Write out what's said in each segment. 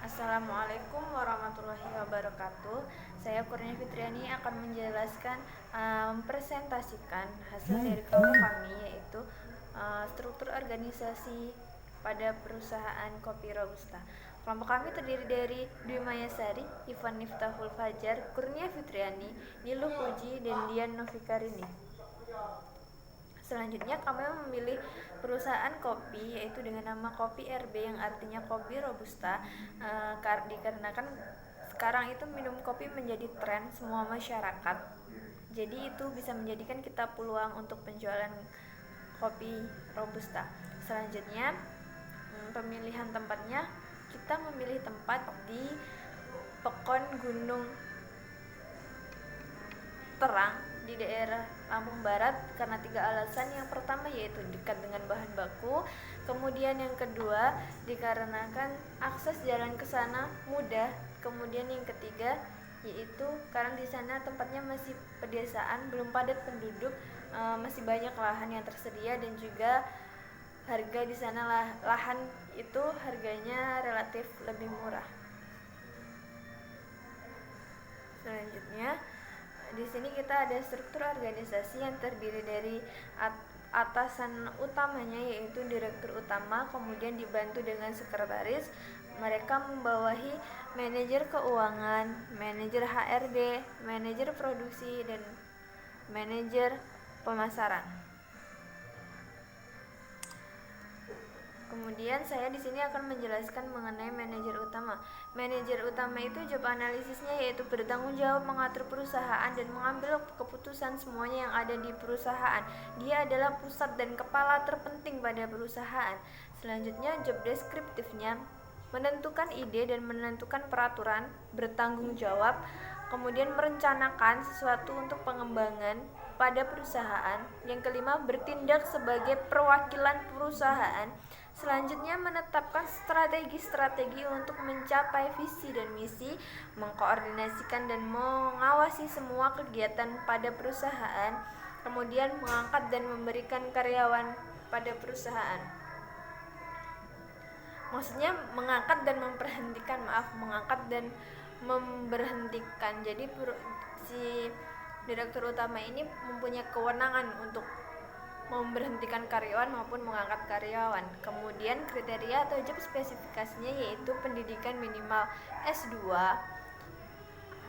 Assalamualaikum warahmatullahi wabarakatuh. Saya Kurnia Fitriani akan menjelaskan mempresentasikan hasil dari kelompok kami, yaitu struktur organisasi pada perusahaan Kopi Robusta. Kelompok kami terdiri dari Dwi Mayasari, Ivan Miftahul Fajar, Kurnia Fitriani, Niluh Puji, dan Dian Novikarini. Selanjutnya kami memilih perusahaan kopi, yaitu dengan nama Kopi RB yang artinya kopi robusta, dikarenakan sekarang itu minum kopi menjadi tren semua masyarakat. Jadi itu bisa menjadikan kita peluang untuk penjualan kopi robusta. Selanjutnya pemilihan tempatnya, kita memilih tempat di Pekon Gunung Terang di daerah Lampung Barat karena 3 alasan. Yang pertama yaitu dekat dengan bahan baku, kemudian yang kedua dikarenakan akses jalan ke sana mudah, kemudian yang ketiga yaitu karena di sana tempatnya masih pedesaan, belum padat penduduk, masih banyak lahan yang tersedia, dan juga harga di sana lahan itu harganya relatif lebih murah. Selanjutnya di sini kita ada struktur organisasi yang terdiri dari atasan utamanya yaitu direktur utama, kemudian dibantu dengan sekretaris. Mereka membawahi manajer keuangan, manajer HRD, manajer produksi, dan manajer pemasaran. Kemudian saya di sini akan menjelaskan mengenai manajer utama. Manajer utama itu job analisisnya yaitu bertanggung jawab mengatur perusahaan dan mengambil keputusan semuanya yang ada di perusahaan. Dia adalah pusat dan kepala terpenting pada perusahaan. Selanjutnya job deskriptifnya menentukan ide dan menentukan peraturan, bertanggung jawab, kemudian merencanakan sesuatu untuk pengembangan pada perusahaan. Yang kelima, bertindak sebagai perwakilan perusahaan. Selanjutnya, menetapkan strategi-strategi untuk mencapai visi dan misi, mengkoordinasikan dan mengawasi semua kegiatan pada perusahaan, kemudian mengangkat dan memberikan karyawan pada perusahaan. Maksudnya mengangkat dan memberhentikan. Jadi si direktur utama ini mempunyai kewenangan untuk memberhentikan karyawan maupun mengangkat karyawan. Kemudian kriteria atau job spesifikasinya yaitu pendidikan minimal S2.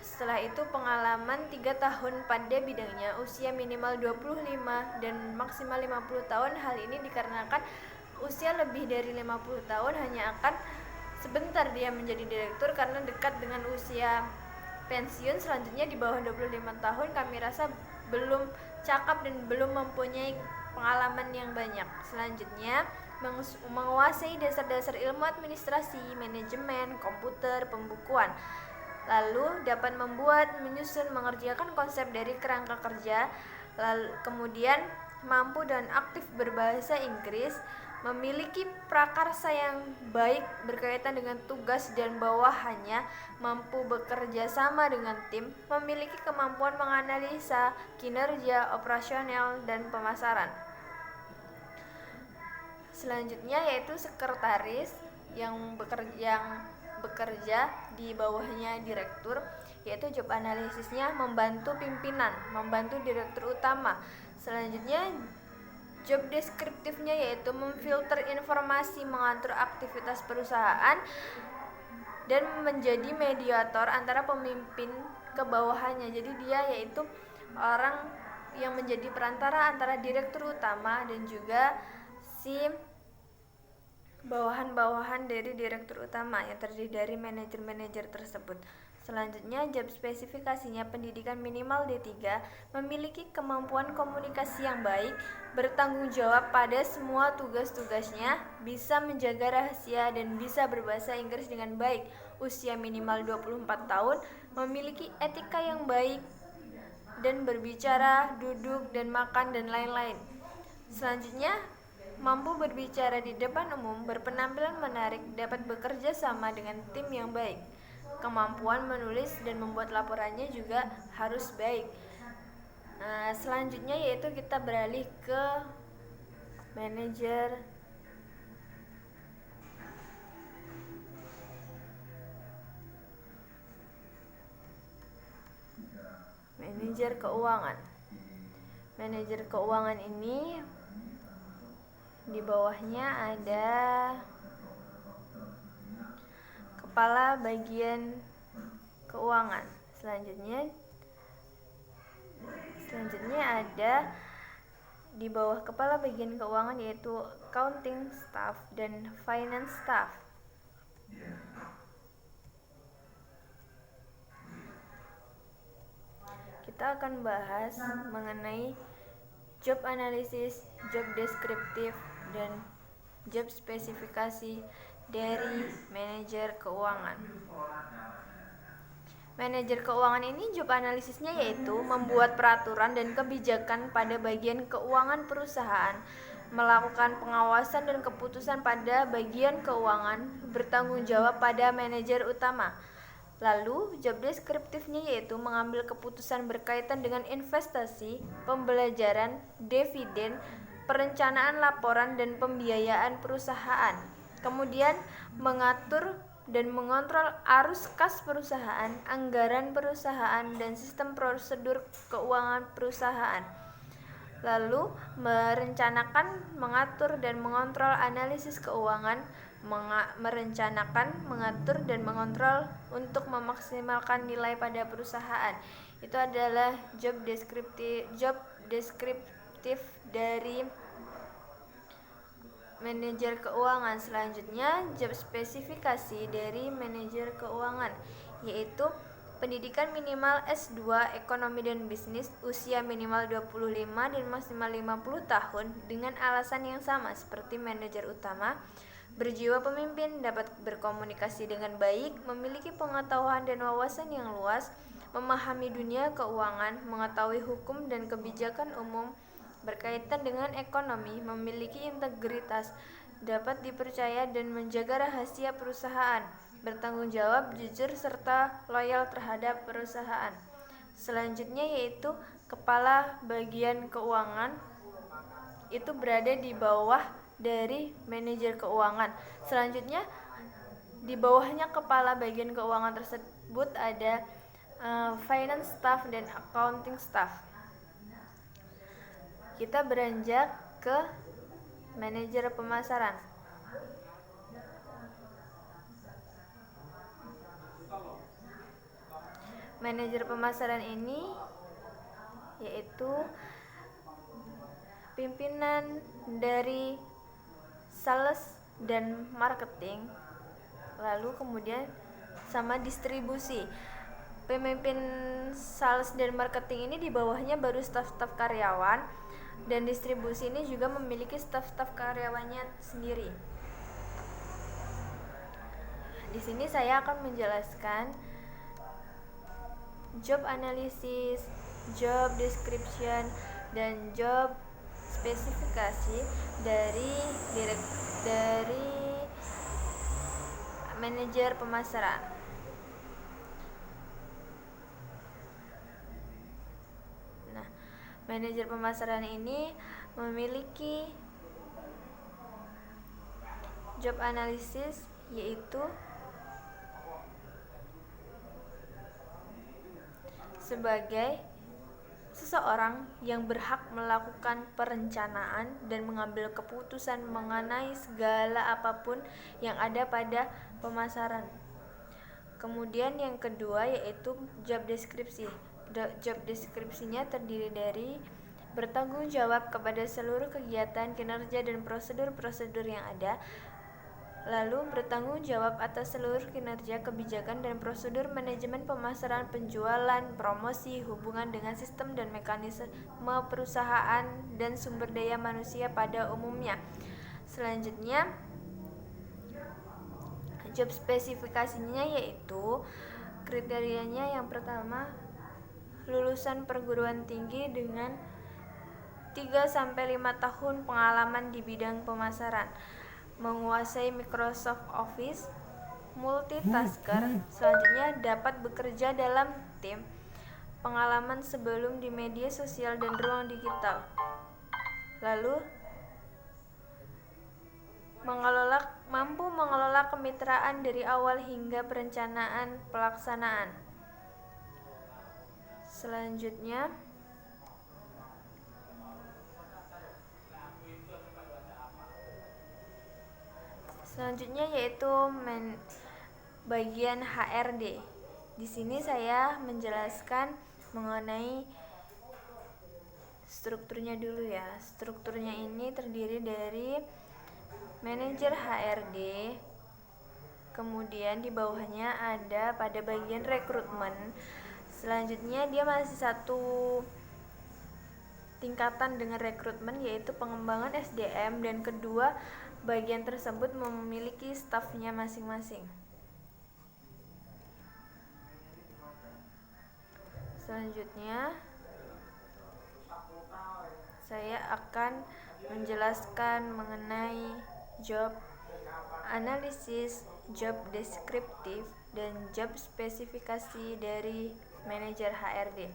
Setelah itu pengalaman 3 tahun pada bidangnya, usia minimal 25 dan maksimal 50 tahun. Hal ini dikarenakan usia lebih dari 50 tahun hanya akan sebentar dia menjadi direktur karena dekat dengan usia pensiun. Selanjutnya di bawah 25 tahun kami rasa belum cakap dan belum mempunyai pengalaman yang banyak. Selanjutnya menguasai dasar-dasar ilmu administrasi, manajemen, komputer, pembukuan. Lalu dapat membuat, menyusun, mengerjakan konsep dari kerangka kerja. Lalu kemudian mampu dan aktif berbahasa Inggris, memiliki prakarsa yang baik berkaitan dengan tugas dan bawahannya, mampu bekerja sama dengan tim, memiliki kemampuan menganalisa kinerja operasional dan pemasaran. Selanjutnya yaitu sekretaris yang bekerja di bawahnya direktur, yaitu job analisisnya membantu pimpinan, membantu direktur utama. Selanjutnya job deskriptifnya yaitu memfilter informasi, mengatur aktivitas perusahaan, dan menjadi mediator antara pemimpin ke bawahannya. Jadi dia yaitu orang yang menjadi perantara antara direktur utama dan juga si bawahan-bawahan dari direktur utama yang terdiri dari manajer-manajer tersebut. Selanjutnya job spesifikasinya pendidikan minimal D3, memiliki kemampuan komunikasi yang baik, bertanggung jawab pada semua tugas-tugasnya, bisa menjaga rahasia dan bisa berbahasa Inggris dengan baik, usia minimal 24 tahun, memiliki etika yang baik dan berbicara, duduk dan makan dan lain-lain. Selanjutnya mampu berbicara di depan umum, berpenampilan menarik, dapat bekerja sama dengan tim yang baik. Kemampuan menulis dan membuat laporannya juga harus baik. Selanjutnya yaitu kita beralih ke manajer manajer keuangan. Manajer keuangan ini di bawahnya ada kepala bagian keuangan. Selanjutnya ada di bawah kepala bagian keuangan yaitu accounting staff dan finance staff. Kita akan bahas mengenai job analysis, job deskriptif, dan job spesifikasi dari manajer keuangan. Manajer keuangan ini job analisisnya yaitu membuat peraturan dan kebijakan pada bagian keuangan perusahaan, melakukan pengawasan dan keputusan pada bagian keuangan, bertanggung jawab pada manajer utama. Lalu, job deskriptifnya yaitu mengambil keputusan berkaitan dengan investasi, pembelajaran, dividen, perencanaan laporan dan pembiayaan perusahaan. Kemudian, mengatur dan mengontrol arus kas perusahaan, anggaran perusahaan, dan sistem prosedur keuangan perusahaan. Lalu, merencanakan, mengatur, dan mengontrol analisis keuangan, merencanakan, mengatur, dan mengontrol untuk memaksimalkan nilai pada perusahaan. Itu adalah job deskriptif dari manajer keuangan. Selanjutnya, job spesifikasi dari manajer keuangan yaitu pendidikan minimal S2 Ekonomi dan Bisnis, usia minimal 25 dan maksimal 50 tahun dengan alasan yang sama seperti manajer utama, berjiwa pemimpin, dapat berkomunikasi dengan baik, memiliki pengetahuan dan wawasan yang luas, memahami dunia keuangan, mengetahui hukum dan kebijakan umum berkaitan dengan ekonomi, memiliki integritas, dapat dipercaya dan menjaga rahasia perusahaan, bertanggung jawab, jujur, serta loyal terhadap perusahaan. Selanjutnya yaitu kepala bagian keuangan, itu berada di bawah dari manajer keuangan. Selanjutnya di bawahnya kepala bagian keuangan tersebut ada finance staff dan accounting staff. Kita beranjak ke manajer pemasaran. Manajer pemasaran ini yaitu pimpinan dari sales dan marketing, lalu kemudian sama distribusi. Pemimpin sales dan marketing ini di bawahnya baru staf-staf karyawan, dan distribusi ini juga memiliki staf-staf karyawannya sendiri. Di sini saya akan menjelaskan job analysis, job description, dan job spesifikasi dari manajer pemasaran. Nah, manajer pemasaran ini memiliki job analysis yaitu sebagai seseorang yang berhak melakukan perencanaan dan mengambil keputusan mengenai segala apapun yang ada pada pemasaran. Kemudian yang kedua yaitu job deskripsi. Job deskripsinya terdiri dari bertanggung jawab kepada seluruh kegiatan, kinerja, dan prosedur-prosedur yang ada, lalu bertanggung jawab atas seluruh kinerja, kebijakan, dan prosedur manajemen pemasaran, penjualan, promosi, hubungan dengan sistem dan mekanisme perusahaan, dan sumber daya manusia pada umumnya. Selanjutnya, job spesifikasinya yaitu kriterianya yang pertama, lulusan perguruan tinggi dengan 3-5 tahun pengalaman di bidang pemasaran, menguasai Microsoft Office, multitasker. Selanjutnya dapat bekerja dalam tim, pengalaman sebelum di media sosial dan ruang digital. Lalu mampu mengelola kemitraan dari awal hingga perencanaan pelaksanaan. Selanjutnya yaitu bagian HRD. Di sini saya menjelaskan mengenai strukturnya dulu ya. Strukturnya ini terdiri dari manajer HRD, kemudian di bawahnya ada pada bagian rekrutmen. Selanjutnya dia masih satu tingkatan dengan rekrutmen, yaitu pengembangan SDM, dan kedua bagian tersebut memiliki stafnya masing-masing. Selanjutnya saya akan menjelaskan mengenai job analisis, job deskriptif, dan job spesifikasi dari manajer HRD.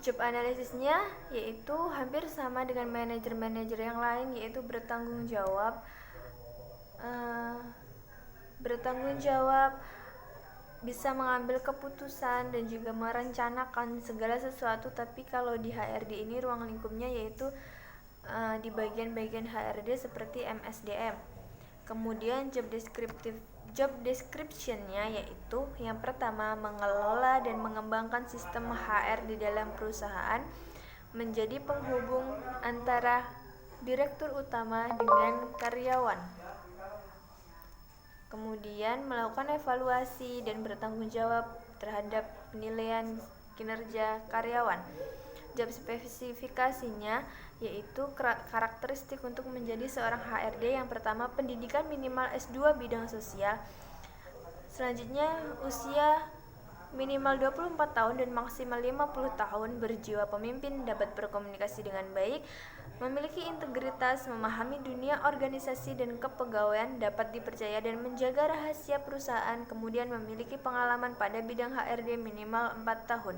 Job analisisnya yaitu hampir sama dengan manajer-manajer yang lain, yaitu bertanggung jawab, bisa mengambil keputusan dan juga merencanakan segala sesuatu. Tapi kalau di HRD ini ruang lingkupnya yaitu di bagian-bagian HRD seperti MSDM. Kemudian job description-nya yaitu yang pertama, mengelola dan mengembangkan sistem HR di dalam perusahaan, menjadi penghubung antara direktur utama dengan karyawan. Kemudian melakukan evaluasi dan bertanggung jawab terhadap penilaian kinerja karyawan. Job spesifikasinya yaitu karakteristik untuk menjadi seorang HRD. Yang pertama, pendidikan minimal S2 bidang sosial. Selanjutnya, usia minimal 24 tahun dan maksimal 50 tahun, berjiwa pemimpin, dapat berkomunikasi dengan baik, memiliki integritas, memahami dunia organisasi dan kepegawaian, dapat dipercaya dan menjaga rahasia perusahaan, kemudian memiliki pengalaman pada bidang HRD minimal 4 tahun.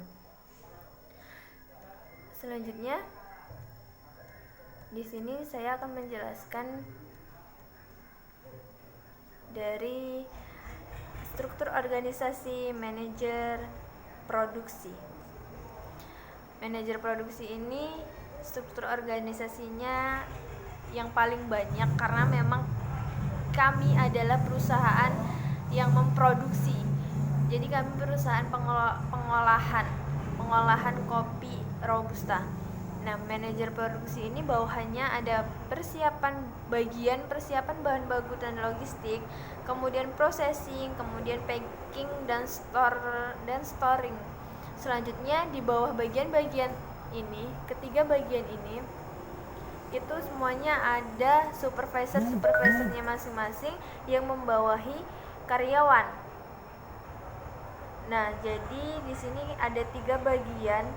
Selanjutnya, di sini saya akan menjelaskan dari struktur organisasi manajer produksi. Manajer produksi ini struktur organisasinya yang paling banyak karena memang kami adalah perusahaan yang memproduksi. Jadi kami perusahaan pengolahan kopi Robusta. Nah, manajer produksi ini bawahannya ada bagian persiapan bahan baku dan logistik, kemudian processing, kemudian packing dan storing. Selanjutnya di bawah bagian-bagian ini, ketiga bagian ini itu semuanya ada supervisornya masing-masing yang membawahi karyawan. Nah, jadi di sini ada 3 bagian.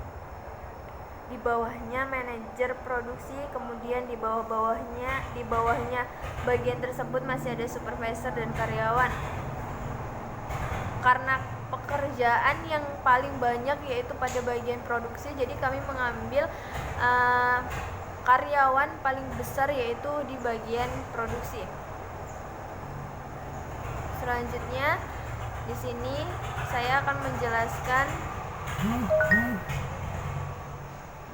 Di bawahnya manajer produksi, kemudian di bawahnya bagian tersebut masih ada supervisor dan karyawan. Karena pekerjaan yang paling banyak yaitu pada bagian produksi, jadi kami mengambil karyawan paling besar yaitu di bagian produksi. Selanjutnya di sini saya akan menjelaskan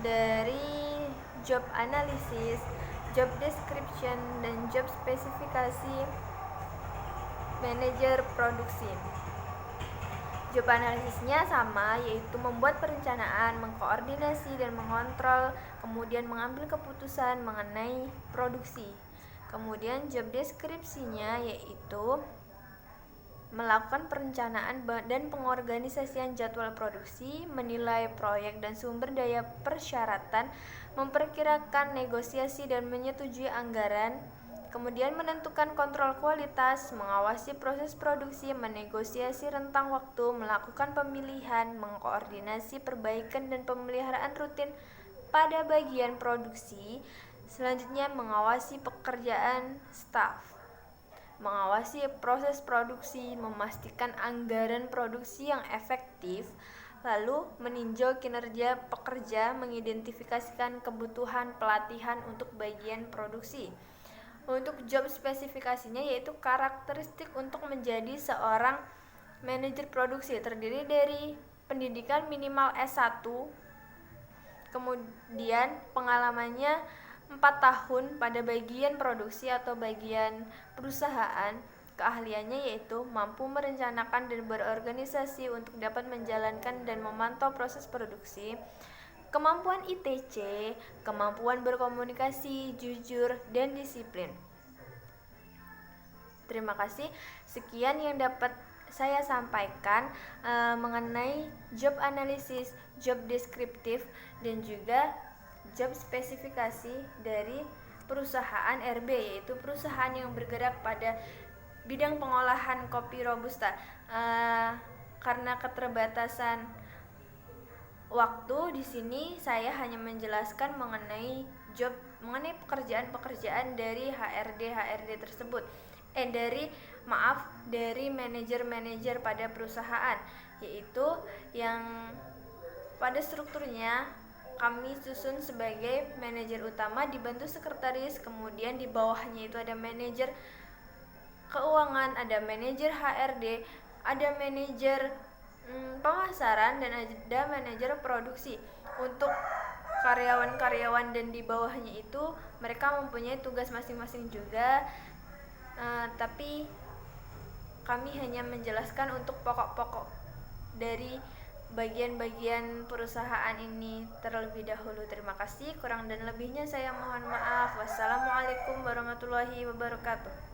dari job analisis, job description, dan job spesifikasi manajer produksi. Job analisisnya sama, yaitu membuat perencanaan, mengkoordinasi dan mengontrol, kemudian mengambil keputusan mengenai produksi. Kemudian job deskripsinya yaitu melakukan perencanaan dan pengorganisasian jadwal produksi, menilai proyek dan sumber daya persyaratan, memperkirakan negosiasi dan menyetujui anggaran, kemudian menentukan kontrol kualitas, mengawasi proses produksi, menegosiasi rentang waktu, melakukan pemilihan, mengkoordinasi perbaikan dan pemeliharaan rutin pada bagian produksi. Selanjutnya mengawasi pekerjaan staf, mengawasi proses produksi, memastikan anggaran produksi yang efektif, lalu meninjau kinerja pekerja, mengidentifikasikan kebutuhan pelatihan untuk bagian produksi. Untuk job spesifikasinya yaitu karakteristik untuk menjadi seorang manajer produksi, terdiri dari pendidikan minimal S1, kemudian pengalamannya 4 tahun pada bagian produksi atau bagian perusahaan. Keahliannya yaitu mampu merencanakan dan berorganisasi untuk dapat menjalankan dan memantau proses produksi. Kemampuan ITC, kemampuan berkomunikasi, jujur, dan disiplin. Terima kasih. Sekian yang dapat saya sampaikan mengenai job analisis, job deskriptif, dan juga job spesifikasi dari perusahaan RB, yaitu perusahaan yang bergerak pada bidang pengolahan kopi robusta. Karena keterbatasan waktu di sini, saya hanya menjelaskan mengenai pekerjaan-pekerjaan dari HRD tersebut. Dari manajer-manajer pada perusahaan, yaitu yang pada strukturnya kami susun sebagai manajer utama dibantu sekretaris, kemudian di bawahnya itu ada manajer keuangan, ada manajer HRD, ada manajer pemasaran, dan ada manajer produksi. Untuk karyawan-karyawan dan di bawahnya itu mereka mempunyai tugas masing-masing juga, tapi kami hanya menjelaskan untuk pokok-pokok dari bagian-bagian perusahaan ini terlebih dahulu. Terima kasih, kurang dan lebihnya saya mohon maaf. Wassalamualaikum warahmatullahi wabarakatuh.